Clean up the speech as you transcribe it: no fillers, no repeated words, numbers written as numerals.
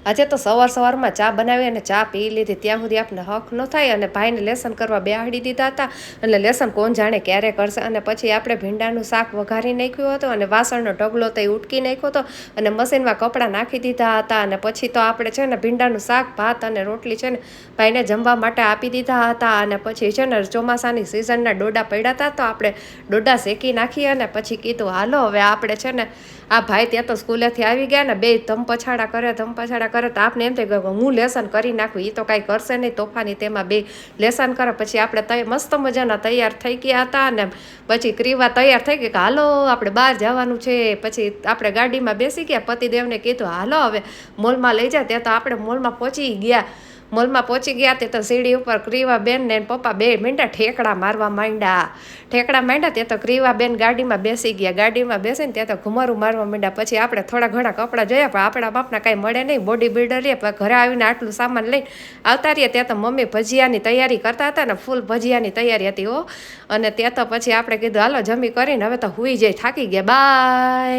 આજે તો સવારમાં ચા બનાવી અને ચા પી લીધી, ત્યાં સુધી આપણે હક ન થાય. અને ભાઈને લેસન કરવા બેહાડી દીધા હતા, એટલે લેસન કોણ જાણે ક્યારે કરશે. અને પછી આપણે ભીંડાનું શાક વઘારી નાખ્યું હતું, અને વાસણનો ઢગલો તો એ ઉટકી નાખ્યો હતો, અને મશીનમાં કપડાં નાખી દીધા હતા. અને પછી તો આપણે છે ને ભીંડાનું શાક, ભાત અને રોટલી છે ને ભાઈને જમવા માટે આપી દીધા હતા. અને પછી છે ને ચોમાસાની સિઝનના ડોડા પડ્યા હતા, તો આપણે ડોડા શેકી નાખીએ. અને પછી કીધું હાલો હવે આપણે છે ને આ ભાઈ ત્યાં તો સ્કૂલેથી આવી ગયા ને, બે ધમપછાડા કરે તો આપણે એમ થઈ ગયું હું લેસન કરી નાખું, એ તો કાંઈ કરશે નહીં તોફાની, તેમાં બે લેસન કરે. પછી આપણે મસ્ત મજાના તૈયાર થઈ ગયા હતા. અને પછી ક્રીવા તૈયાર થઈ ગઈ કે હાલો આપણે બહાર જવાનું છે. પછી આપણે ગાડીમાં બેસી ગયા, પતિદેવને કીધું હાલો હવે મોલમાં લઈ જાય. ત્યાં તો આપણે મોલમાં પહોંચી ગયા તે તો સીડી ઉપર ક્રીવા બેન ને પપ્પા બે મીંડા ઠેકડા મારવા માંડ્યા. તે તો ક્રીવા બેન ગાડીમાં બેસી ગયા, ગાડીમાં બેસીને ત્યાં તો ઘુમારું મારવા માંડ્યા. પછી આપણે થોડા ઘણા કપડાં જોયા, પણ આપણા બાપના કાંઈ મળે નહીં, બોડી બિલ્ડર રહીએ. ઘરે આવીને આટલું સામાન લઈને આવતા રહીએ. ત્યાં તો મમ્મી ભજીયાની તૈયારી કરતા હતા ને, ફૂલ ભજીયાની તૈયારી હતી હો. અને ત્યાં તો પછી આપણે કીધું હાલો જમી કરીને હવે તો હુઈ જાય, થાકી ગયા, બાય.